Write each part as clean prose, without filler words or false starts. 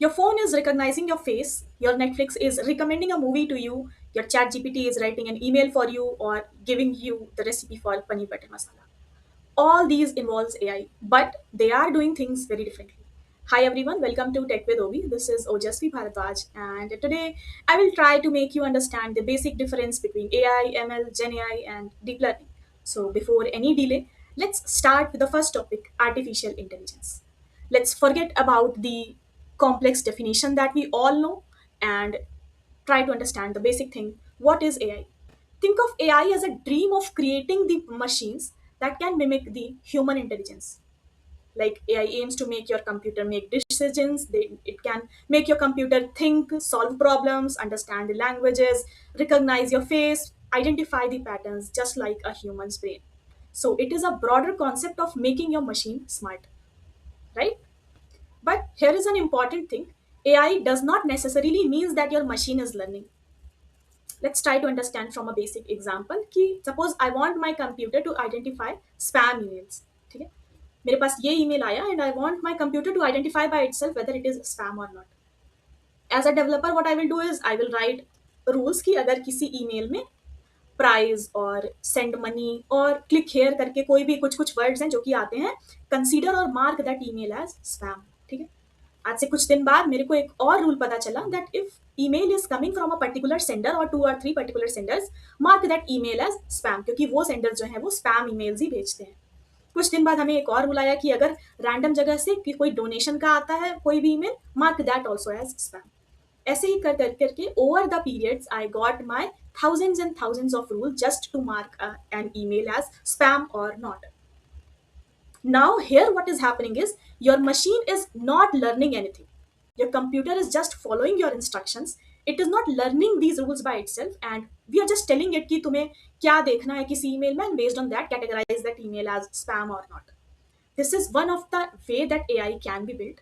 Your phone is recognizing your face, your Netflix is recommending a movie to you, your chat GPT is writing an email for you or giving you the recipe for paneer butter masala. All these involves AI, but they are doing things very differently. Hi everyone, welcome to Tech with Obi. This is Ojasvi Bharadwaj, and today I will try to make you understand the basic difference between AI, ML, Gen AI, and deep learning. So before any delay, let's start with the first topic: artificial intelligence. Let's forget about the complex definition that we all know and try to understand the basic thing. What is AI? Think of AI as a dream of creating the machines that can mimic the human intelligence. Like AI aims to make your computer make decisions, it can make your computer think, solve problems, understand the languages, recognize your face, identify the patterns just like a human's brain. So it is a broader concept of making your machine smart, right? But here is an important thing. AI does not necessarily means that your machine is learning. Let's try to understand from a basic example कि suppose I want my computer to identify spam emails. ठीक है, मेरे पास ये email आया and I want my computer to identify by itself whether it is spam or not. As a developer, what I will do is I will write rules कि अगर किसी email में prize और सेंड मनी और click here करके कोई भी कुछ कुछ वर्ड्स हैं जो कि आते हैं, कंसीडर और mark that email as spam. ठीक है, आज से कुछ दिन बाद मेरे को एक और रूल पता चला that if email is coming from a particular sender और 2 or 3 particular senders, mark that email as spam, क्योंकि वो सेंडर जो है वो स्पैम ईमेल्स ही भेजते हैं. कुछ दिन बाद हमें एक और रूल आया कि अगर रैंडम जगह से कि कोई डोनेशन का आता है कोई भी email, mark that also as spam. ऐसे ही कर कर करके over the periods I got my thousands and thousands of rules just to mark an email as spam or not. Now, here what is happening is your machine is not learning anything. Your computer is just following your instructions. It is not learning these rules by itself, and we are just telling it कि तुम्हें क्या देखना है किसी email में, and based on that categorize that email as spam or not. This is one of the way that AI can be built.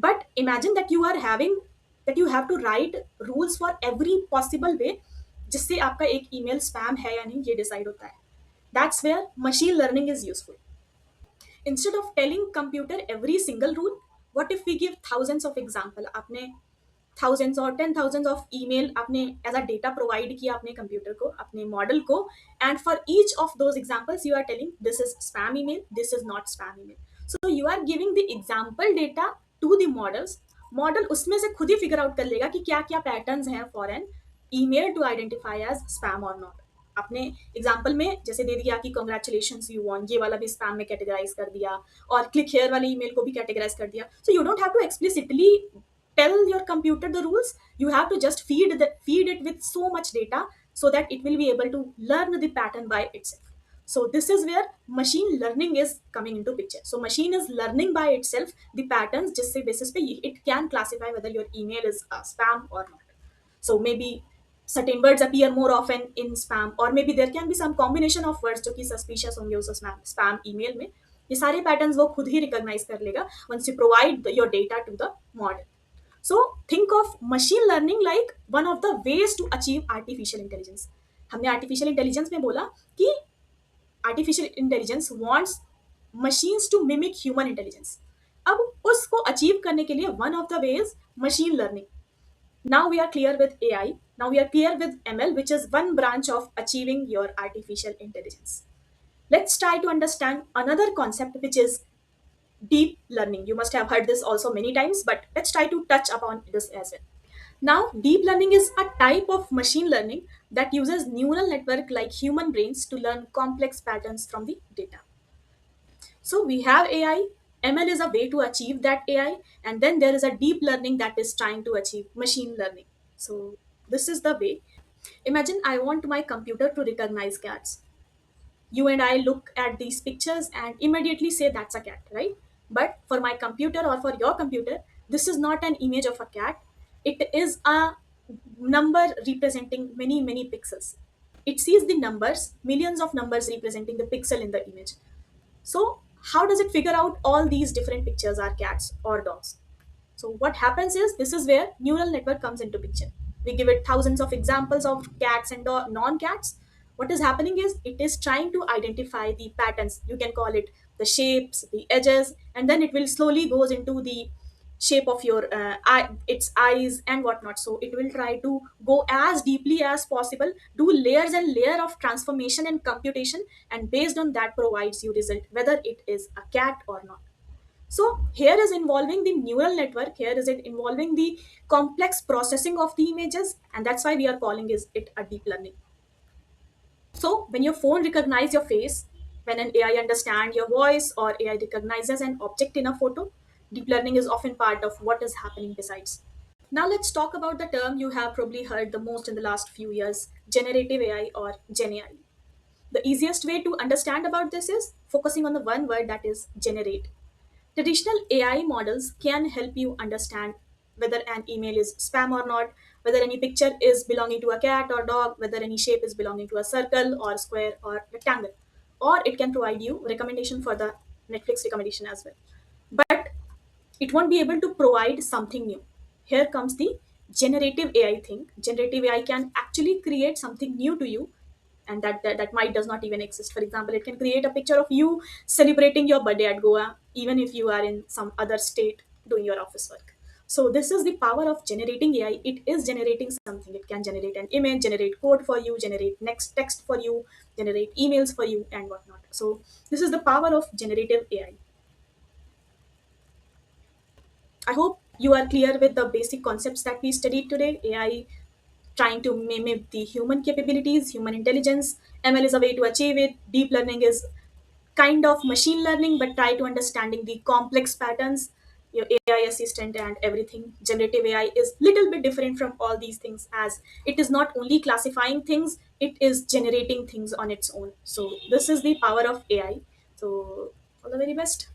But imagine that you have to write rules for every possible way जिससे आपका एक email spam है या नहीं ये decide होता है. That's where machine learning is useful. Instead of telling computer every single rule, what if we give thousands of example? आपने thousands or 10 thousands of email आपने as a data provide किया अपने computer को, अपने model को, and for each of those examples you are telling this is spam email, this is not spam email. So you are giving the example data to the models. Model उसमें से खुद ही figure out कर लेगा कि क्या क्या patterns हैं for an email to identify as spam or not. आपने एग्जाम्पल में जैसे दे दिया कि कॉन्ग्रेचुलेशन यू वॉन, ये वाला भी स्पैम में कैटेगराइज कर दिया, और क्लिक हेयर वाले ईमेल को भी कैटेगराइज कर दिया. So you don't have to explicitly tell your computer the rules. You have to just feed it with so much data so that it will be able to learn the pattern by itself. So this is where machine learning is coming into picture. So machine is learning by itself the patterns जिससे basis पे it can classify whether your email is spam or not. So maybe certain words appear more often in spam, or maybe there can be some combination of words जो कि suspicious होंगे उस spam email में. ये सारे patterns वो खुद ही recognize कर लेगा once you provide your data to the model. So think of machine learning like one of the ways to achieve artificial intelligence. हमने artificial intelligence में बोला कि artificial intelligence wants machines to mimic human intelligence. अब उसको achieve करने के लिए one of the ways machine learning. Now we are clear with AI. Now we are clear with ML, which is one branch of achieving your artificial intelligence. Let's try to understand another concept, which is deep learning. You must have heard this also many times, but let's try to touch upon this as well. Now, deep learning is a type of machine learning that uses neural network like human brains to learn complex patterns from the data. So we have AI, ML is a way to achieve that AI, and then there is a deep learning that is trying to achieve machine learning. So this is the way. Imagine I want my computer to recognize cats. You and I look at these pictures and immediately say that's a cat, right? But for my computer or for your computer, this is not an image of a cat. It is a number representing many, many pixels. It sees the numbers, millions of numbers representing the pixel in the image. So, how does it figure out all these different pictures are cats or dogs? So, what happens is this is where neural network comes into picture. We give it thousands of examples of cats and non cats. What is happening is it is trying to identify the patterns. You can call it the shapes, the edges, and then it will slowly goes into the shape of your its eyes and whatnot. So it will try to go as deeply as possible, do layers and layer of transformation and computation, and based on that provides you result whether it is a cat or not. So here is involving the neural network, here is it involving the complex processing of the images, and that's why we are calling it a deep learning. So when your phone recognizes your face, when an AI understands your voice or AI recognizes an object in a photo, deep learning is often part of what is happening besides. Now let's talk about the term you have probably heard the most in the last few years, generative AI or Gen AI. The easiest way to understand about this is focusing on the one word, that is generate. Traditional AI models can help you understand whether an email is spam or not, whether any picture is belonging to a cat or dog, whether any shape is belonging to a circle or square or rectangle. Or it can provide you recommendation for the Netflix recommendation as well. But it won't be able to provide something new. Here comes the generative AI thing. Generative AI can actually create something new to you, and that might does not even exist. For example, it can create a picture of you celebrating your birthday at Goa, even if you are in some other state doing your office work. So this is the power of generating AI. It is generating something. It can generate an image, generate code for you, generate next text for you, generate emails for you, and whatnot. So this is the power of generative AI. I hope you are clear with the basic concepts that we studied today. AI trying to mimic the human capabilities, human intelligence. ML is a way to achieve it. Deep learning is kind of machine learning, but try to understanding the complex patterns, your AI assistant and everything. Generative AI is little bit different from all these things, as it is not only classifying things, it is generating things on its own. So this is the power of AI. So all the very best.